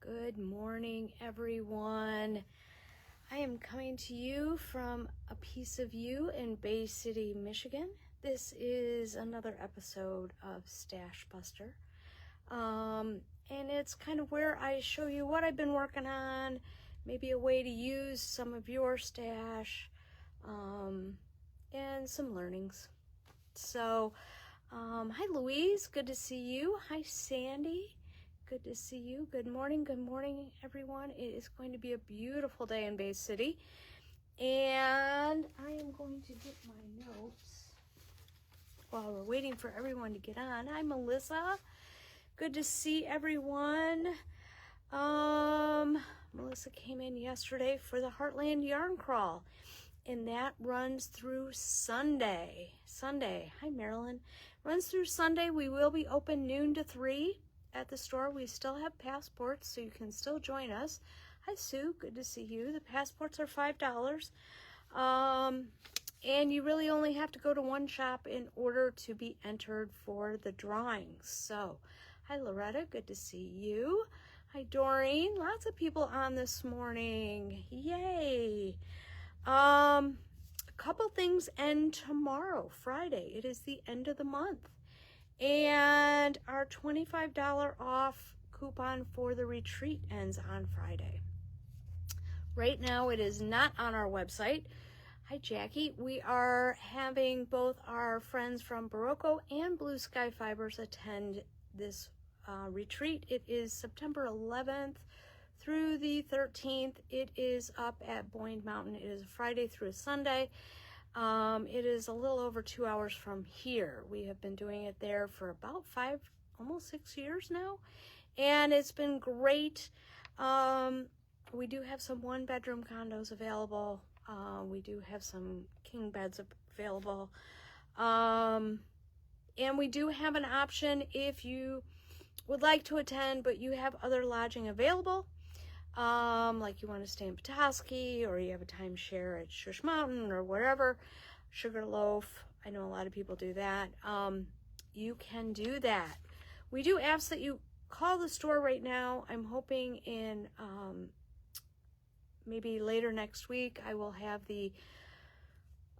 Good morning, everyone. I am coming to you from A Piece of You in Bay City, Michigan. This is another episode of Stash Buster. And it's kind of where I show you what I've been working on, maybe a way to use some of your stash, and some learnings. So, hi Louise, good to see you. Hi Sandy. Good to see you. Good morning, everyone. It is going to be a beautiful day in Bay City. And I am going to get my notes while we're waiting for everyone to get on. Hi, Melissa. Good to see everyone. Melissa came in yesterday for the Heartland Yarn Crawl, and that runs through Sunday. Hi, Marilyn. Runs through Sunday. We will be open noon to 3. At the store. We still have passports, so you can still join us. Hi, Sue. Good to see you. The passports are $5. And you really only have to go to one shop in order to be entered for the drawings. So, hi, Loretta. Good to see you. Hi, Doreen. Lots of people on this morning. Yay. A couple things end tomorrow, Friday. It is the end of the month. And our $25 off coupon for the retreat ends on Friday. Right now it is not on our website. Hi Jackie. We are having both our friends from Barocco and Blue Sky Fibers attend this retreat. It is September 11th through the 13th. It is up at Boyne Mountain. It is a Friday through a Sunday. It is a little over 2 hours from here. We have been doing it there for about 5, almost 6 years now, and it's been great. We do have some 1-bedroom condos available. We do have some king beds available. And we do have an option if you would like to attend, but you have other lodging available. Like you want to stay in Petoskey, or you have a timeshare at Shush Mountain or wherever, Sugarloaf. I know a lot of people do that. You can do that. We do ask that you call the store right now. I'm hoping in maybe later next week I will have it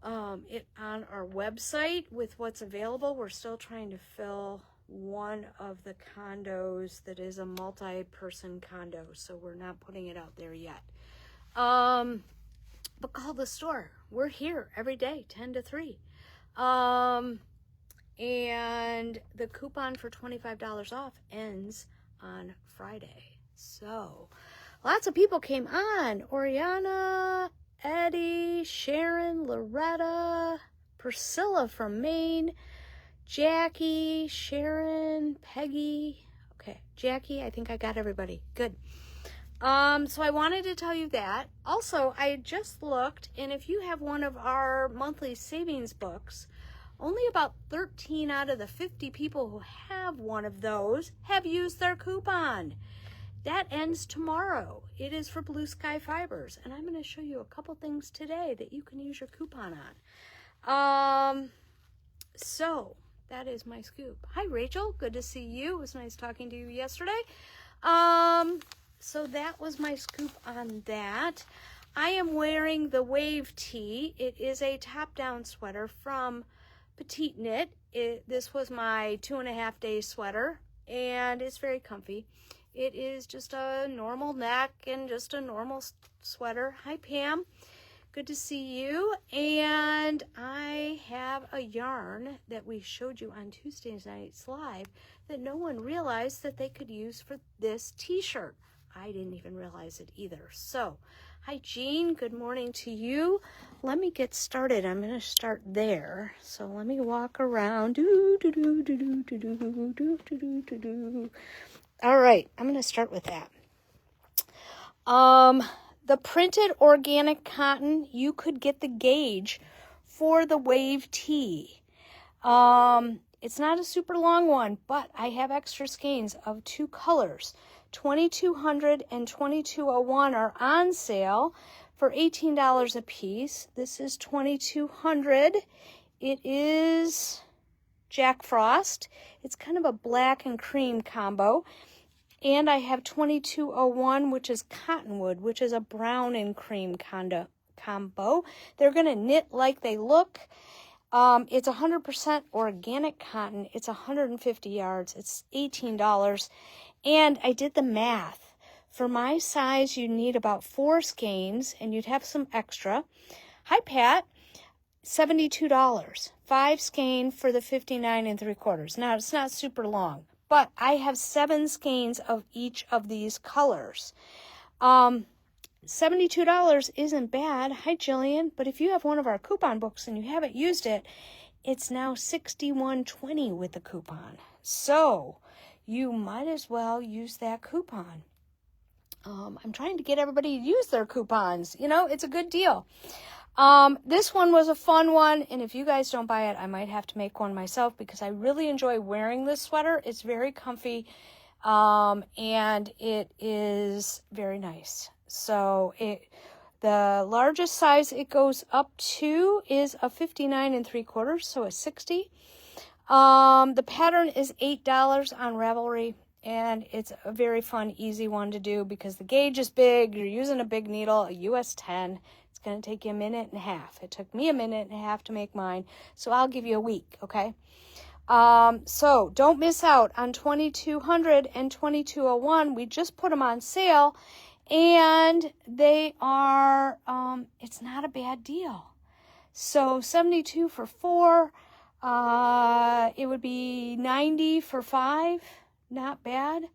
on our website with what's available. We're still trying to fill one of the condos that is a multi-person condo, so we're not putting it out there yet. But call the store. We're here every day, 10 to 3. And the coupon for $25 off ends on Friday. So lots of people came on. Oriana, Eddie, Sharon, Loretta, Priscilla from Maine, Jackie, Sharon, Peggy. Okay, Jackie, I think I got everybody. Good. So I wanted to tell you that. Also, I just looked, and if you have one of our monthly savings books, only about 13 out of the 50 people who have one of those have used their coupon. That ends tomorrow. It is for Blue Sky Fibers, and I'm going to show you a couple things today that you can use your coupon on. So that is my scoop. Hi, Rachel. Good to see you. It was nice talking to you yesterday. So that was my scoop on that. I am wearing the Wave Tee. It is a top-down sweater from Petite Knit. This was my 2.5-day sweater, and it's very comfy. It is just a normal neck and just a normal sweater. Hi, Pam. Good to see you. And I have a yarn that we showed you on Tuesday night's live that no one realized that they could use for this t-shirt. I didn't even realize it either. So, hi Jean, good morning to you. Let me get started. I'm going to start there. So let me walk around. All right, I'm going to start with that. The printed organic cotton, you could get the gauge for the Wave Tee. It's not a super long one, but I have extra skeins of 2 colors. 2200 and 2201 are on sale for $18 a piece. This is 2200. It is Jack Frost. It's kind of a black and cream combo. And I have 2201, which is Cottonwood, which is a brown and cream combo. They're going to knit like they look. It's 100% organic cotton. It's 150 yards. It's $18. And I did the math. For my size, you need about 4 skeins, and you'd have some extra. Hi, Pat. $72. 5 skein for the 59 3/4. Now, it's not super long, but I have 7 skeins of each of these colors. $72 isn't bad. Hi, Jillian. But if you have one of our coupon books and you haven't used it, it's now $61.20 with the coupon. So you might as well use that coupon. I'm trying to get everybody to use their coupons. You know, it's a good deal. This one was a fun one, and if you guys don't buy it, I might have to make one myself because I really enjoy wearing this sweater. It's very comfy, and it is very nice. So the largest size it goes up to is a 59 3/4, so a 60. The pattern is $8 on Ravelry, and it's a very fun, easy one to do because the gauge is big. You're using a big needle, a US 10. It's going to take you a minute and a half. It took me a minute and a half to make mine, so I'll give you a week, okay? So don't miss out on 2200 and 2201. We just put them on sale, and they are, it's not a bad deal. So 72 for 4, it would be 90 for 5. Not bad.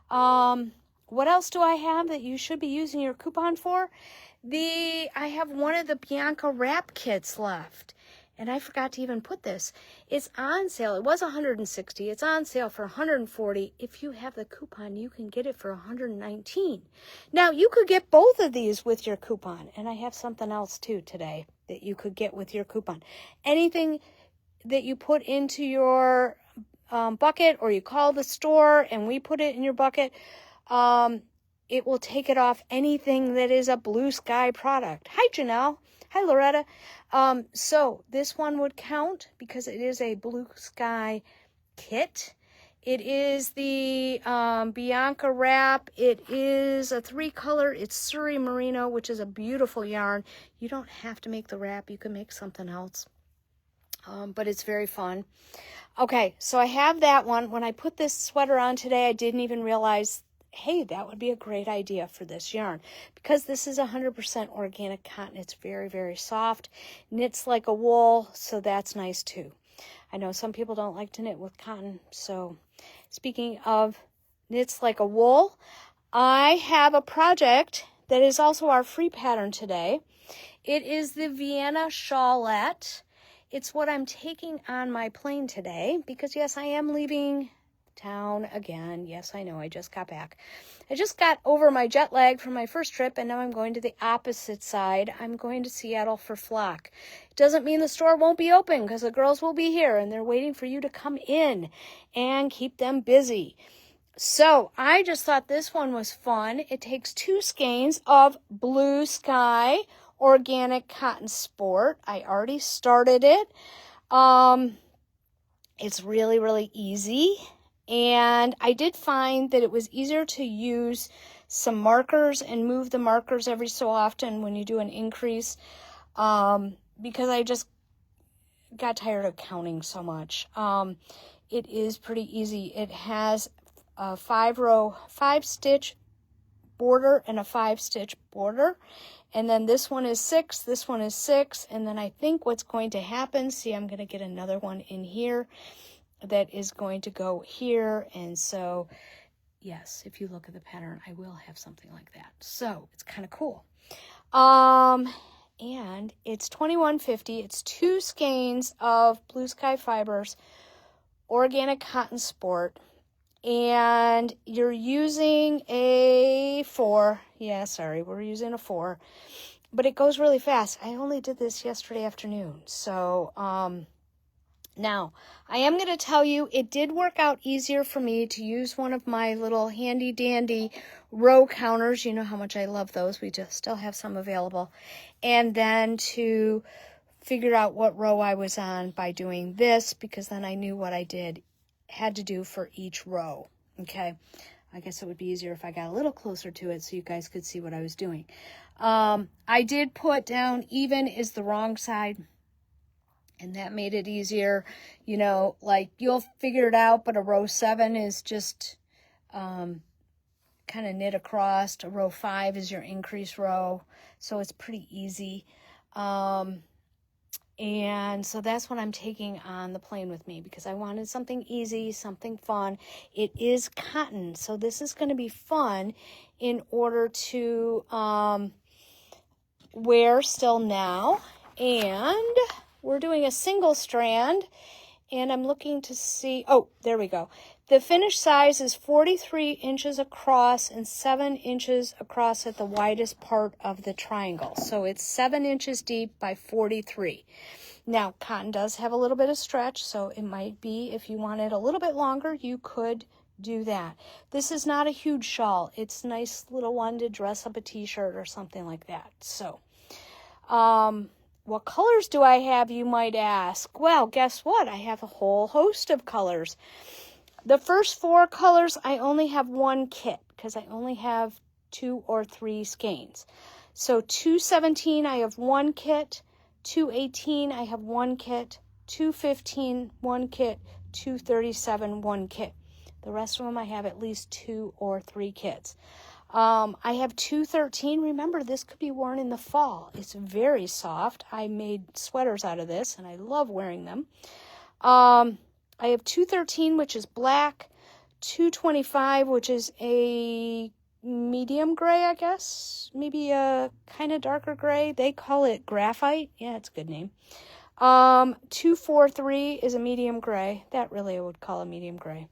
What else do I have that you should be using your coupon for? I have one of the Bianca wrap kits left, and I forgot to even put this. It's on sale. It was $160. It's on sale for $140. If you have the coupon, you can get it for $119. Now, you could get both of these with your coupon, and I have something else too today that you could get with your coupon. Anything that you put into your bucket, or you call the store and we put it in your bucket, it will take it off anything that is a Blue Sky product. Hi, Janelle. Hi, Loretta. So this one would count because it is a Blue Sky kit. It is the Bianca wrap. It is a 3-color. It's Surrey Merino, which is a beautiful yarn. You don't have to make the wrap. You can make something else. But it's very fun. Okay, so I have that one. When I put this sweater on today, I didn't even realize, hey, that would be a great idea for this yarn. Because this is 100% organic cotton. It's very, very soft. Knits like a wool, so that's nice too. I know some people don't like to knit with cotton. So speaking of knits like a wool, I have a project that is also our free pattern today. It is the Vienna Shawlette. It's what I'm taking on my plane today because, yes, I am leaving town again. Yes, I know. I just got back. I just got over my jet lag from my first trip, and now I'm going to the opposite side. I'm going to Seattle for Flock. It doesn't mean the store won't be open because the girls will be here, and they're waiting for you to come in and keep them busy. So I just thought this one was fun. It takes 2 skeins of Blue Sky Organic Cotton Sport. I already started it. It's really, really easy. And I did find that it was easier to use some markers and move the markers every so often when you do an increase, because I just got tired of counting so much. It is pretty easy. It has a 5-stitch border and a 5-stitch border. And then this one is 6, this one is 6, and then I think what's going to happen, see, I'm going to get another one in here that is going to go here, and so, yes, if you look at the pattern, I will have something like that. So, it's kind of cool. And it's $21.50. It's 2 skeins of Blue Sky Fibers, Organic Cotton Sport, and you're using a 4. Yeah, sorry, we're using a 4, but it goes really fast. I only did this yesterday afternoon. So, now, I am going to tell you, it did work out easier for me to use one of my little handy dandy row counters. You know how much I love those. We just still have some available. And then to figure out what row I was on by doing this, because then I knew what I had to do for each row. Okay. I guess it would be easier if I got a little closer to it so you guys could see what I was doing. I did put down even is the wrong side, and that made it easier. You know, like you'll figure it out, but a row 7 is just kind of knit across. A row 5 is your increase row, so it's pretty easy. And so that's what I'm taking on the plane with me, because I wanted something easy, something fun. It is cotton, so this is going to be fun in order to wear still now. And we're doing a single strand, and I'm looking to see, oh, there we go. The finished size is 43 inches across and 7 inches across at the widest part of the triangle. So it's 7 inches deep by 43. Now, cotton does have a little bit of stretch, so it might be, if you want it a little bit longer, you could do that. This is not a huge shawl. It's a nice little one to dress up a t-shirt or something like that. So, what colors do I have, you might ask? Well, guess what? I have a whole host of colors. The first 4 colors, I only have one kit because I only have 2 or 3 skeins. So 217, I have one kit. 218, I have one kit. 215, one kit. 237, one kit. The rest of them, I have at least 2 or 3 kits. I have 213. Remember, this could be worn in the fall. It's very soft. I made sweaters out of this, and I love wearing them. I have 213, which is black. 225, which is a medium gray, I guess. Maybe a kind of darker gray. They call it graphite. Yeah, it's a good name. 243 is a medium gray. That really I would call a medium gray.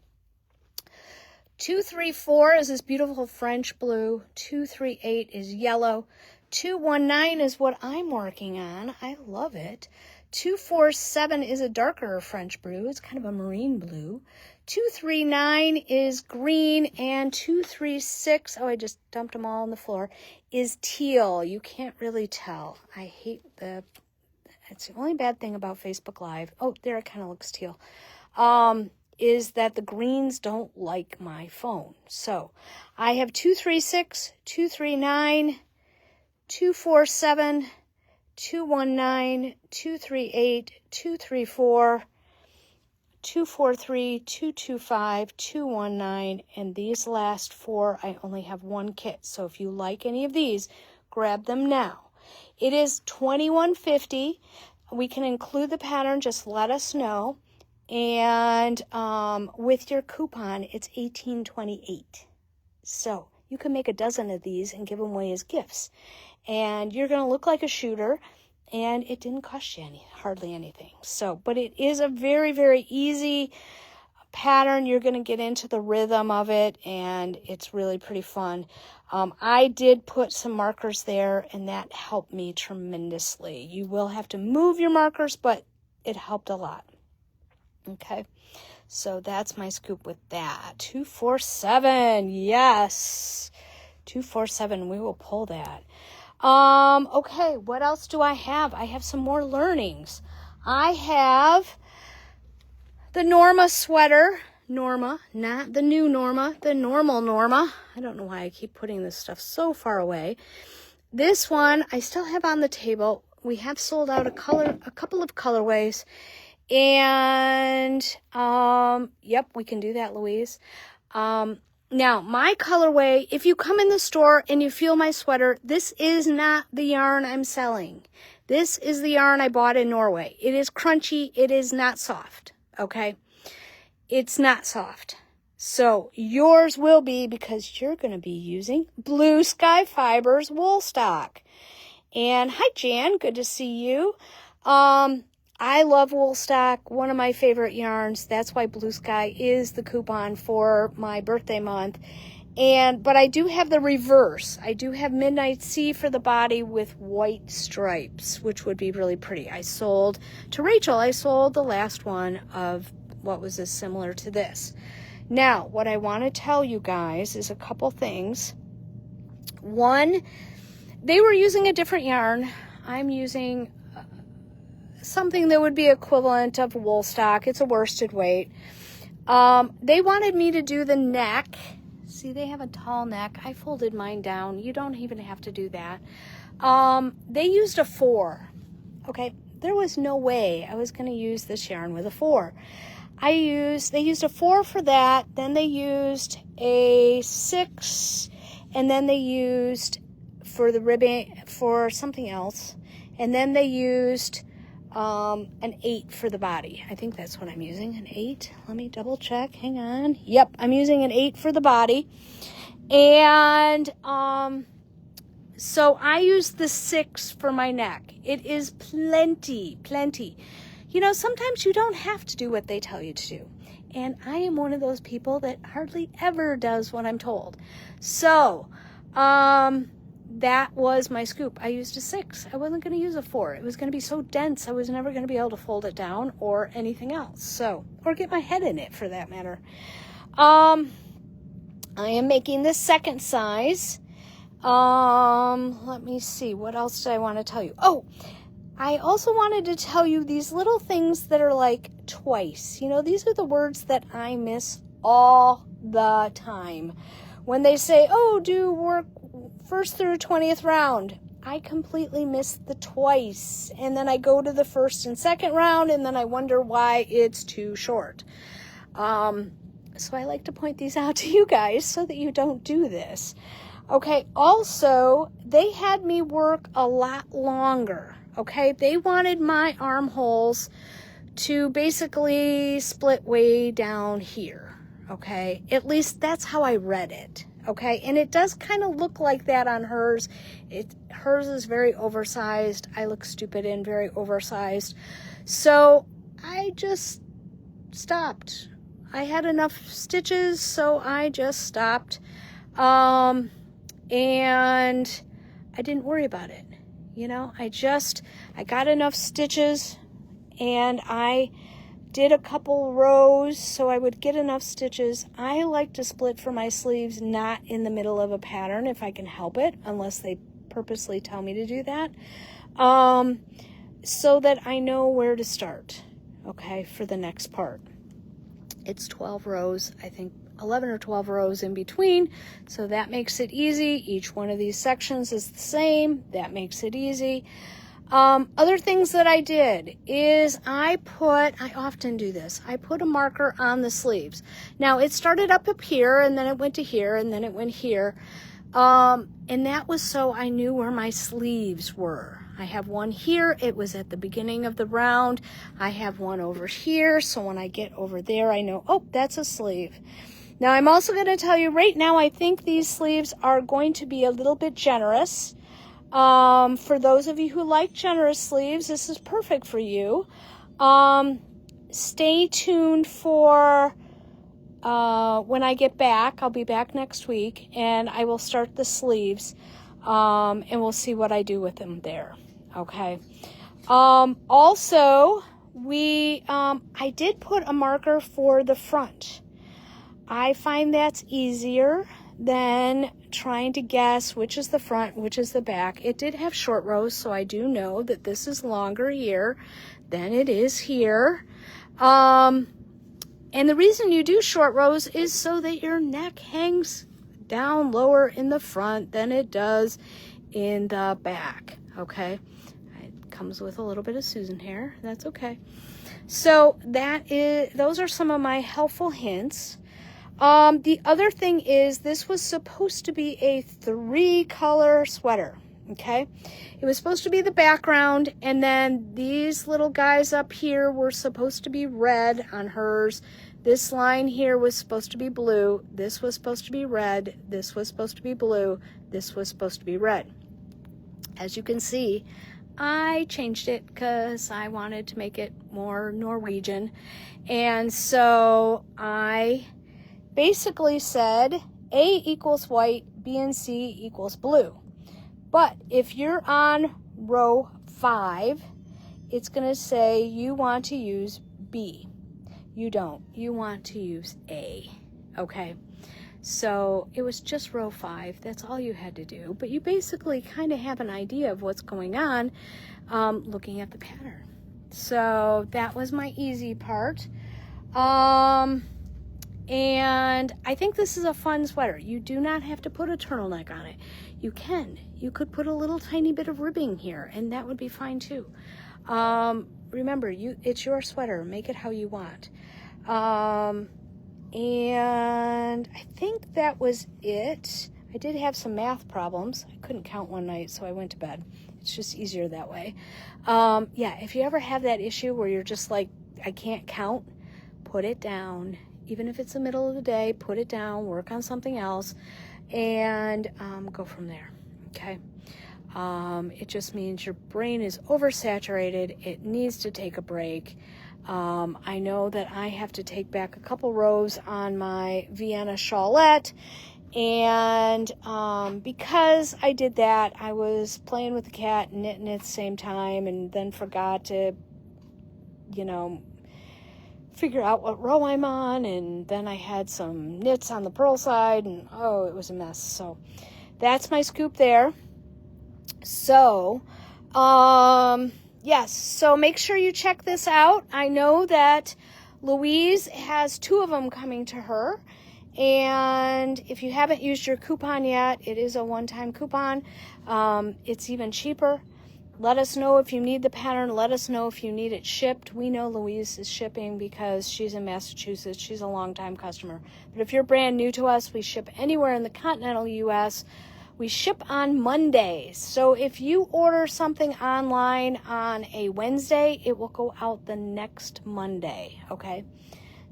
234 is this beautiful French blue. 238 is yellow. 219 is what I'm working on. I love it. 247 is a darker French blue. It's kind of a marine blue. 239 is green, and 236, oh, I just dumped them all on the floor, is teal. You can't really tell. I hate it's the only bad thing about Facebook Live. Oh, there it kind of looks teal. Is that the greens don't like my phone. So I have 236, 239, 247, 219, 238, 234, 243, 225, 219, and these last 4, I only have one kit. So if you like any of these, grab them now. It is $21.50. We can include the pattern, just let us know. And with your coupon, it's $18.28. So you can make a dozen of these and give them away as gifts. And you're going to look like a shooter, and it didn't cost you hardly anything. So, but it is a very, very easy pattern. You're going to get into the rhythm of it, and it's really pretty fun. I did put some markers there, and that helped me tremendously. You will have to move your markers, but it helped a lot. Okay, so that's my scoop with that. 247, yes, 247. We will pull that. Okay, what else do I have? I have some more learnings. I have the Norma sweater. Norma, not the new Norma, the normal Norma. I don't know why I keep putting this stuff so far away. This one I still have on the table. We have sold out a couple of colorways. And, yep, we can do that, Louise. Now, my colorway, if you come in the store and you feel my sweater, this is not the yarn I'm selling. This is the yarn I bought in Norway. It is crunchy. It is not soft, okay? It's not soft. So yours will be, because you're going to be using Blue Sky Fibers wool stock. And hi, Jan. Good to see you. I love wool stock, one of my favorite yarns. That's why Blue Sky is the coupon for my birthday month. But I do have the reverse. I do have Midnight Sea for the body with white stripes, which would be really pretty. I sold to Rachel, I sold the last one of what was similar to this. Now, what I want to tell you guys is a couple things. One, they were using a different yarn. I'm using something that would be equivalent of wool stock. It's a worsted weight. They wanted me to do the neck. See, they have a tall neck. I folded mine down. You don't even have to do that. They used a 4. Okay, there was no way I was going to use this yarn with a 4. They used a 4 for that, then they used a 6, and then they used for the ribbing for something else, and then they used an 8 for the body. I think that's what I'm using, an 8. Let me double check. Hang on. Yep, I'm using an 8 for the body. And so I used the 6 for my neck. It is plenty. You know, sometimes you don't have to do what they tell you to do. And I am one of those people that hardly ever does what I'm told. So, that was my scoop. I used a 6. I wasn't going to use a 4. It was going to be so dense, I was never going to be able to fold it down or anything else. So, or get my head in it for that matter. I am making the second size. Let me see. What else did I want to tell you? Oh, I also wanted to tell you these little things that are like twice. You know, these are the words that I miss all the time. When they say, oh, do work 1st through 20th round, I completely miss the twice. And then I go to the 1st and 2nd round, and then I wonder why it's too short. So I like to point these out to you guys so that you don't do this. Okay, also, they had me work a lot longer. Okay, they wanted my armholes to basically split way down here. Okay, at least that's how I read it. Okay, and it does kind of look like that on hers. Hers is very oversized. I look stupid and very oversized. So I just stopped. I had enough stitches, so I just stopped. And I didn't worry about it. You know, I got enough stitches, and I did a couple rows so I would get enough stitches. I like to split for my sleeves not in the middle of a pattern if I can help it, unless they purposely tell me to do that, so that I know where to start, okay, for the next part. It's 12 rows, I think 11 or 12 rows in between, so that makes it easy. Each one of these sections is the same. That makes it easy. Other things that I did is I often do this. I put a marker on the sleeves. Now, it started up here, and then it went to here, and then it went here. And that was so I knew where my sleeves were. I have one here. It was at the beginning of the round. I have one over here, so when I get over there, I know, oh, that's a sleeve. Now, I'm also going to tell you right now, I think these sleeves are going to be a little bit generous. For those of you who like generous sleeves, this is perfect for you. Stay tuned for when I get back. I'll be back next week, and I will start the sleeves, and we'll see what I do with them there. Okay. Also, I did put a marker for the front. I find that's easier than trying to guess which is the front, which is the back. It did have short rows, so I do know that this is longer here than it is here. And the reason you do short rows is so that your neck hangs down lower in the front than it does in the back, okay? It comes with a little bit of Susan hair. That's okay. So those are some of my helpful hints. The other thing is this was supposed to be a 3-color sweater, okay? It was supposed to be the background, and then these little guys up here were supposed to be red on hers. This line here was supposed to be blue. This was supposed to be red. This was supposed to be blue. This was supposed to be red. As you can see, I changed it because I wanted to make it more Norwegian. And so I basically said A equals white, B and C equals blue. But if you're on row 5, it's going to say you want to use B. You don't. You want to use A. Okay? So it was just row 5. That's all you had to do. But you basically kind of have an idea of what's going on looking at the pattern. So that was my easy part. And I think this is a fun sweater. You do not have to put a turtleneck on it. You can. You could put a little tiny bit of ribbing here, and that would be fine too. Remember, it's your sweater. Make it how you want. And I think that was it. I did have some math problems. I couldn't count one night, so I went to bed. It's just easier that way. Yeah, if you ever have that issue where you're just like, I can't count, put it down. Even if it's the middle of the day, put it down, work on something else, and go from there, okay? It just means your brain is oversaturated. It needs to take a break. I know that I have to take back a couple rows on my Vienna shawlette, and because I did that, I was playing with the cat and knitting at the same time, and then forgot to, figure out what row I'm on, and then I had some knits on the purl side, and oh, it was a mess. So that's my scoop there. So yes, so make sure you check this out. I know that Louise has 2 of them coming to her, and if you haven't used your coupon yet, it is a one-time coupon. It's even cheaper. Let us know if you need the pattern. Let us know if you need it shipped. We know Louise is shipping because she's in Massachusetts. She's a longtime customer. But if you're brand new to us, we ship anywhere in the continental U.S. We ship on Mondays. So if you order something online on a Wednesday, it will go out the next Monday, okay?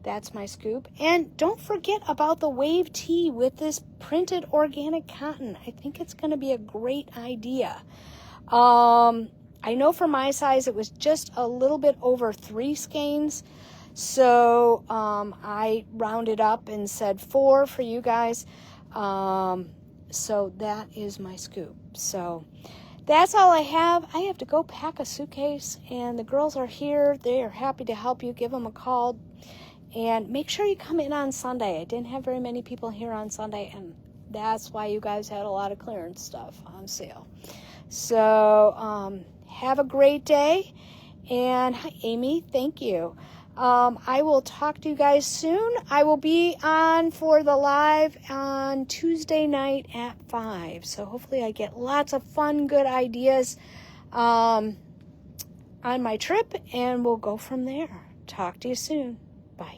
That's my scoop. And don't forget about the wave tee with this printed organic cotton. I think it's going to be a great idea. I know for my size, it was just a little bit over 3 skeins. So, I rounded up and said 4 for you guys. So that is my scoop. So that's all I have. I have to go pack a suitcase, and the girls are here. They are happy to help you. Give them a call, and make sure you come in on Sunday. I didn't have very many people here on Sunday, and that's why you guys had a lot of clearance stuff on sale. So, have a great day. And hi, Amy. Thank you. I will talk to you guys soon. I will be on for the live on Tuesday night at 5. So hopefully I get lots of fun, good ideas on my trip, and we'll go from there. Talk to you soon. Bye.